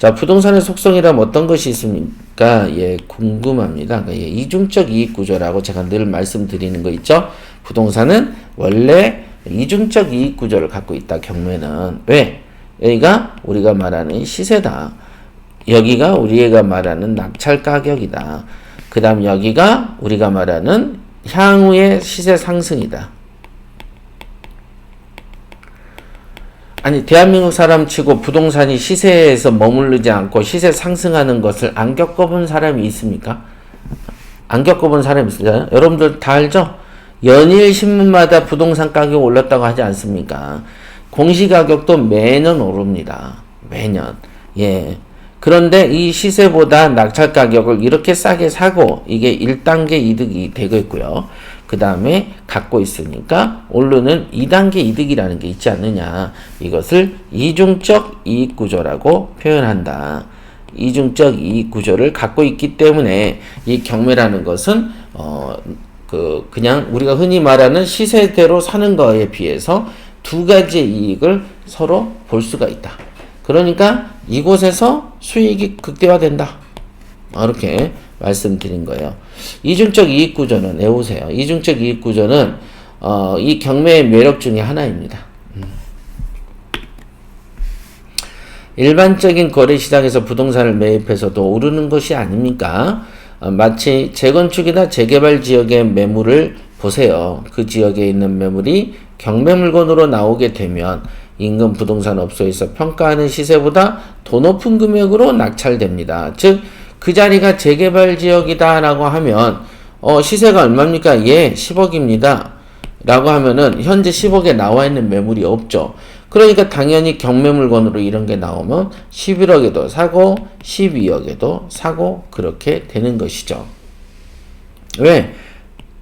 자, 부동산의 속성이라면 어떤 것이 있습니까? 예, 궁금합니다. 예, 이중적 이익 구조라고 제가 늘 말씀드리는 거 있죠? 부동산은 원래 이중적 이익 구조를 갖고 있다, 경매는. 왜? 여기가 우리가 말하는 시세다. 여기가 우리가 말하는 낙찰 가격이다. 그 다음 여기가 우리가 말하는 향후의 시세 상승이다. 아니, 대한민국 사람 치고 부동산이 시세에서 머무르지 않고 시세 상승하는 것을 안 겪어본 사람이 있습니까? 안 겪어본 사람이 있을까요? 여러분들 다 알죠? 연일 신문마다 부동산 가격 올랐다고 하지 않습니까? 공시가격도 매년 오릅니다. 매년. 예. 그런데 이 시세보다 낙찰 가격을 이렇게 싸게 사고 이게 1단계 이득이 되고 있고요. 그 다음에 갖고 있으니까 오르는 2단계 이득이라는 게 있지 않느냐. 이것을 이중적 이익 구조라고 표현한다. 이중적 이익 구조를 갖고 있기 때문에 이 경매라는 것은 그냥 우리가 흔히 말하는 시세대로 사는 거에 비해서 두 가지의 이익을 서로 볼 수가 있다. 그러니까 이곳에서 수익이 극대화된다. 이렇게 말씀드린 거예요. 이중적 이익 구조는 외우세요. 이중적 이익 구조는 이 경매의 매력 중에 하나입니다. 일반적인 거래시장에서 부동산을 매입해서도 오르는 것이 아닙니까? 마치 재건축이나 재개발 지역의 매물을 보세요. 그 지역에 있는 매물이 경매 물건으로 나오게 되면 인근 부동산 업소에서 평가하는 시세보다 더 높은 금액으로 낙찰됩니다. 즉, 그 자리가 재개발 지역이다 라고 하면 시세가 얼마입니까? 예, 10억입니다. 라고 하면은 현재 10억에 나와 있는 매물이 없죠. 그러니까 당연히 경매 물건으로 이런 게 나오면 11억에도 사고 12억에도 사고 그렇게 되는 것이죠. 왜?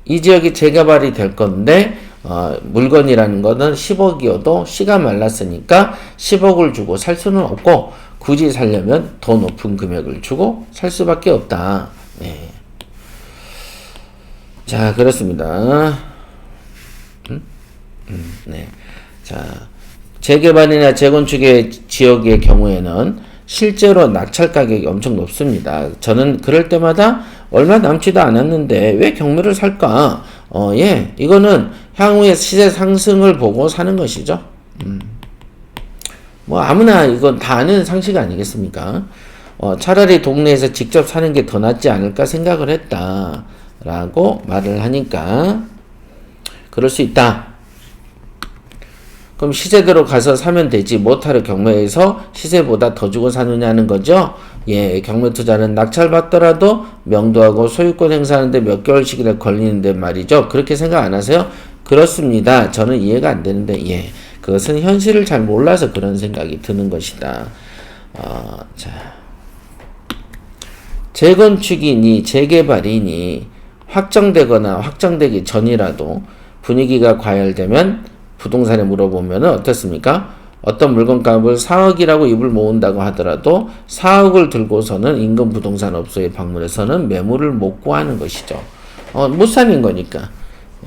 이 지역이 재개발이 될 건데 물건이라는 거는 10억이어도 씨가 말랐으니까 10억을 주고 살 수는 없고 굳이 살려면 더 높은 금액을 주고 살 수밖에 없다. 네. 자, 그렇습니다. 네. 자, 재개발이나 재건축의 지역의 경우에는 실제로 낙찰 가격이 엄청 높습니다. 저는 그럴 때마다 얼마 남지도 않았는데 왜 경매를 살까? 예, 이거는 향후의 시세 상승을 보고 사는 것이죠. 뭐 아무나 이건 다 아는 상식 아니겠습니까? 차라리 동네에서 직접 사는 게 더 낫지 않을까 생각을 했다라고 말을 하니까 그럴 수 있다. 그럼 시세대로 가서 사면 되지 못하러 경매에서 시세보다 더 주고 사느냐는 거죠. 예, 경매 투자는 낙찰 받더라도 명도하고 소유권 행사하는데 몇 개월씩이나 걸리는데 말이죠. 그렇게 생각 안 하세요? 그렇습니다. 저는 이해가 안 되는데 예, 그것은 현실을 잘 몰라서 그런 생각이 드는 것이다. 자, 재건축이니 재개발이니 확정되거나 확정되기 전이라도 분위기가 과열되면 부동산에 물어보면 어떻습니까? 어떤 물건값을 4억이라고 입을 모은다고 하더라도 4억을 들고서는 인근 부동산 업소에 방문해서는 매물을 못 구하는 것이죠. 못 사는 거니까.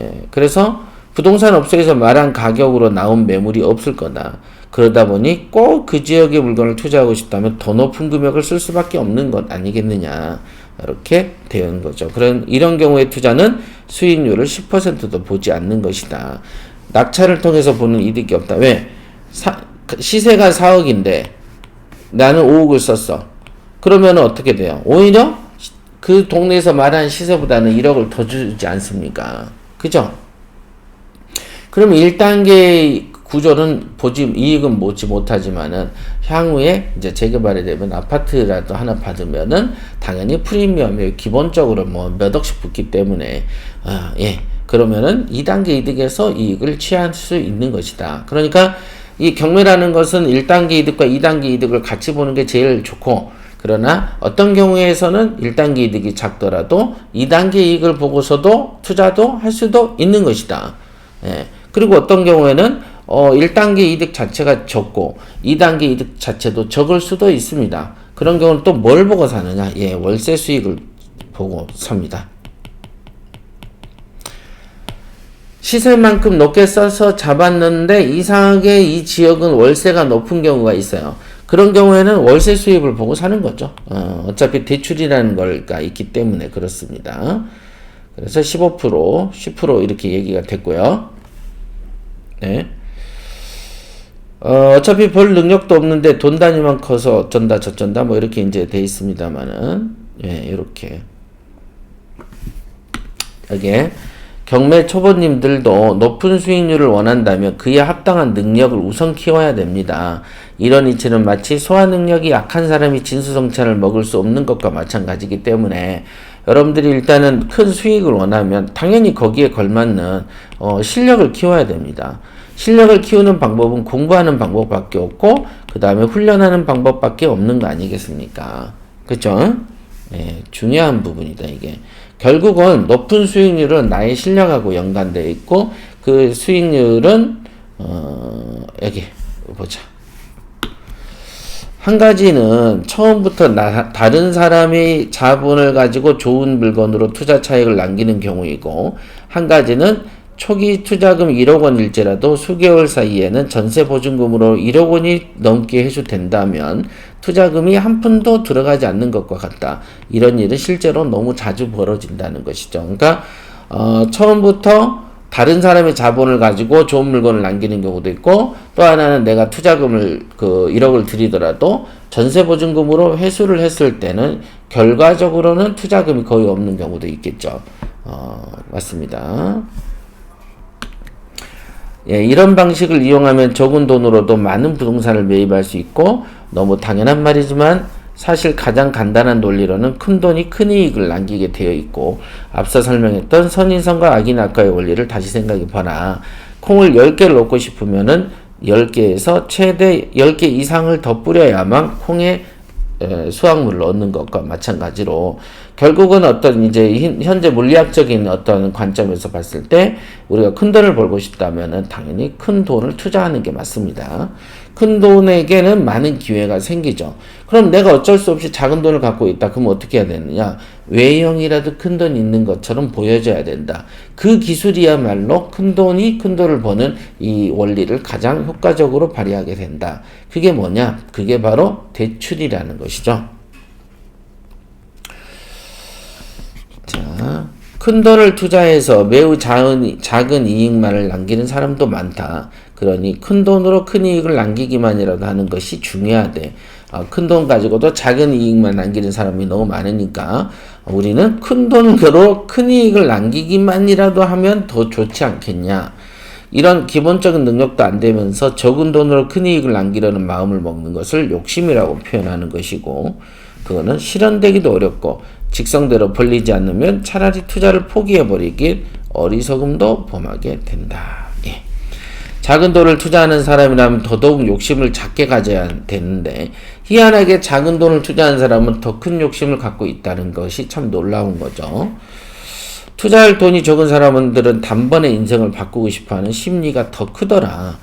예, 그래서 부동산 업소에서 말한 가격으로 나온 매물이 없을 거다. 그러다 보니 꼭 그 지역의 물건을 투자하고 싶다면 더 높은 금액을 쓸 수밖에 없는 것 아니겠느냐. 이렇게 되는 거죠. 이런 경우의 투자는 수익률을 10%도 보지 않는 것이다. 낙찰을 통해서 보는 이득이 없다. 왜? 시세가 4억인데 나는 5억을 썼어. 그러면 어떻게 돼요? 오히려 그 동네에서 말한 시세보다는 1억을 더 주지 않습니까? 그죠? 그러면 1단계 구조는 이익은 보지 못하지만은 향후에 이제 재개발이 되면 아파트라도 하나 받으면은 당연히 프리미엄이 기본적으로 뭐 몇 억씩 붙기 때문에 예. 그러면은 2단계 이득에서 이익을 취할 수 있는 것이다. 그러니까 이 경매라는 것은 1단계 이득과 2단계 이득을 같이 보는 게 제일 좋고, 그러나 어떤 경우에서는 1단계 이득이 작더라도 2단계 이익을 보고서도 투자도 할 수도 있는 것이다. 예. 그리고 어떤 경우에는 1단계 이득 자체가 적고 2단계 이득 자체도 적을 수도 있습니다. 그런 경우는 또 뭘 보고 사느냐? 예, 월세 수익을 보고 삽니다. 시세만큼 높게 써서 잡았는데 이상하게 이 지역은 월세가 높은 경우가 있어요. 그런 경우에는 월세 수입을 보고 사는 거죠. 어차피 대출이라는 걸가 있기 때문에 그렇습니다. 그래서 15%, 10% 이렇게 얘기가 됐고요. 네. 어차피 벌 능력도 없는데 돈 단위만 커서 어쩐다 저쩐다 뭐 이렇게 이제 돼 있습니다만은, 예, 이렇게. 여기에 경매 초보님들도 높은 수익률을 원한다면 그에 합당한 능력을 우선 키워야 됩니다. 이런 이치는 마치 소화 능력이 약한 사람이 진수성찬을 먹을 수 없는 것과 마찬가지이기 때문에 여러분들이 일단은 큰 수익을 원하면 당연히 거기에 걸맞는 실력을 키워야 됩니다. 실력을 키우는 방법은 공부하는 방법밖에 없고 그 다음에 훈련하는 방법밖에 없는 거 아니겠습니까? 그쵸? 네, 중요한 부분이다 이게. 결국은 높은 수익률은 나의 실력하고 연관되어 있고 그 수익률은 여기 보자. 한 가지는 처음부터 다른 사람의 자본을 가지고 좋은 물건으로 투자 차익을 남기는 경우이고, 한 가지는 초기 투자금 1억 원일지라도 수개월 사이에는 전세 보증금으로 1억 원이 넘게 회수된다면 투자금이 한 푼도 들어가지 않는 것과 같다. 이런 일은 실제로 너무 자주 벌어진다는 것이죠. 그러니까 처음부터 다른 사람의 자본을 가지고 좋은 물건을 남기는 경우도 있고, 또 하나는 내가 투자금을 1억을 들이더라도 전세 보증금으로 회수를 했을 때는 결과적으로는 투자금이 거의 없는 경우도 있겠죠. 맞습니다. 예, 이런 방식을 이용하면 적은 돈으로도 많은 부동산을 매입할 수 있고, 너무 당연한 말이지만 사실 가장 간단한 논리로는 큰 돈이 큰 이익을 남기게 되어 있고, 앞서 설명했던 선인선과 악인악과의 원리를 다시 생각해 봐라. 콩을 10개를 넣고 싶으면은 10개에서 최대 10개 이상을 더 뿌려야만 콩에 수확물을 얻는 것과 마찬가지로 결국은 어떤 이제 현재 물리학적인 어떤 관점에서 봤을 때 우리가 큰 돈을 벌고 싶다면은 당연히 큰 돈을 투자하는 게 맞습니다. 큰 돈에게는 많은 기회가 생기죠. 그럼 내가 어쩔 수 없이 작은 돈을 갖고 있다. 그럼 어떻게 해야 되느냐? 외형이라도 큰 돈 있는 것처럼 보여줘야 된다. 그 기술이야말로 큰 돈을 버는 이 원리를 가장 효과적으로 발휘하게 된다. 그게 뭐냐? 그게 바로 대출이라는 것이죠. 자, 큰 돈을 투자해서 매우 작은 이익만을 남기는 사람도 많다. 그러니 큰 돈으로 큰 이익을 남기기만이라도 하는 것이 중요하대. 큰 돈 가지고도 작은 이익만 남기는 사람이 너무 많으니까 우리는 큰 돈으로 큰 이익을 남기기만이라도 하면 더 좋지 않겠냐. 이런 기본적인 능력도 안 되면서 적은 돈으로 큰 이익을 남기려는 마음을 먹는 것을 욕심이라고 표현하는 것이고, 그거는 실현되기도 어렵고 직성대로 벌리지 않으면 차라리 투자를 포기해버리길 어리석음도 범하게 된다. 예. 작은 돈을 투자하는 사람이라면 더더욱 욕심을 작게 가져야 되는데, 희한하게 작은 돈을 투자하는 사람은 더 큰 욕심을 갖고 있다는 것이 참 놀라운 거죠. 투자할 돈이 적은 사람들은 단번에 인생을 바꾸고 싶어하는 심리가 더 크더라.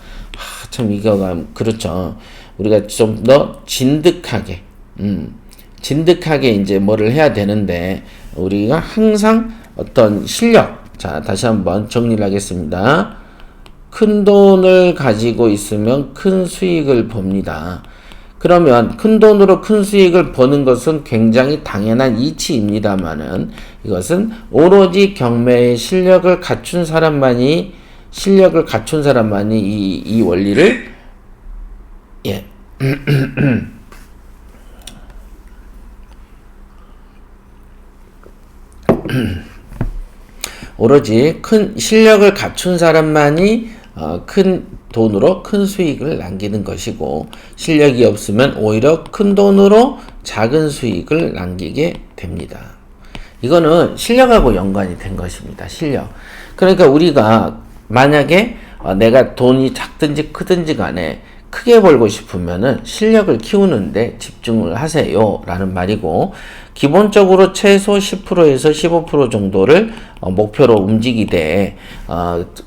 참 이거가 그렇죠. 우리가 좀 더 진득하게 이제 뭐를 해야 되는데, 우리가 항상 어떤 실력, 자 다시 한번 정리를 하겠습니다. 큰 돈을 가지고 있으면 큰 수익을 봅니다. 그러면 큰 돈으로 큰 수익을 버는 것은 굉장히 당연한 이치입니다만은, 이것은 오로지 경매의 실력을 갖춘 사람만이 이 원리를 예. 오로지 큰 실력을 갖춘 사람만이 큰 돈으로 큰 수익을 남기는 것이고, 실력이 없으면 오히려 큰 돈으로 작은 수익을 남기게 됩니다. 이거는 실력하고 연관이 된 것입니다. 실력. 그러니까 우리가 만약에 내가 돈이 작든지 크든지 간에 크게 벌고 싶으면은 실력을 키우는데 집중을 하세요 라는 말이고, 기본적으로 최소 10%에서 15% 정도를 목표로 움직이되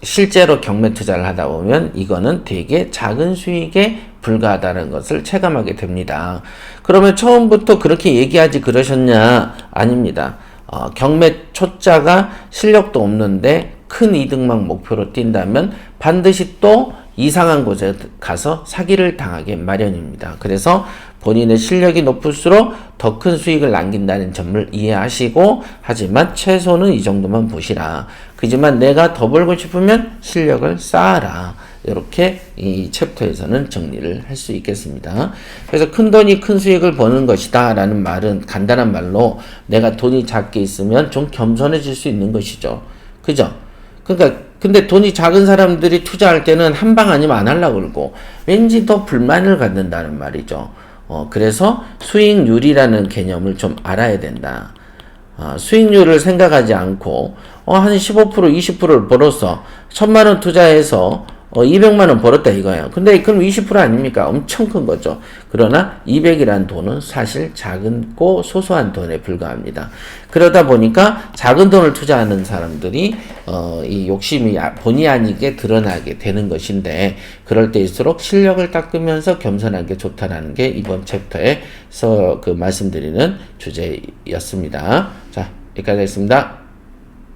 실제로 경매 투자를 하다 보면 이거는 되게 작은 수익에 불과하다는 것을 체감하게 됩니다. 그러면 처음부터 그렇게 얘기하지 그러셨냐? 아닙니다. 경매 초짜가 실력도 없는데 큰 이득만 목표로 뛴다면 반드시 또 이상한 곳에 가서 사기를 당하게 마련입니다. 그래서 본인의 실력이 높을수록 더 큰 수익을 남긴다는 점을 이해하시고, 하지만 최소는 이 정도만 보시라. 그지만 내가 더 벌고 싶으면 실력을 쌓아라. 이렇게 이 챕터에서는 정리를 할 수 있겠습니다. 그래서 큰 돈이 큰 수익을 버는 것이다 라는 말은 간단한 말로 내가 돈이 작게 있으면 좀 겸손해질 수 있는 것이죠. 그죠? 그러니까 근데 돈이 작은 사람들이 투자할 때는 한 방 아니면 안 하려고 그러고 왠지 더 불만을 갖는다는 말이죠. 그래서 수익률이라는 개념을 좀 알아야 된다. 수익률을 생각하지 않고 한 15% 20%를 벌어서 1,000만 원 투자해서 200만 원 벌었다 이거예요. 근데 그럼 20% 아닙니까? 엄청 큰 거죠. 그러나 200이라는 돈은 사실 작고 소소한 돈에 불과합니다. 그러다 보니까 작은 돈을 투자하는 사람들이 이 욕심이 본의 아니게 드러나게 되는 것인데, 그럴 때일수록 실력을 닦으면서 겸손한 게 좋다라는 게 이번 챕터에서 말씀드리는 주제였습니다. 자, 여기까지 하겠습니다.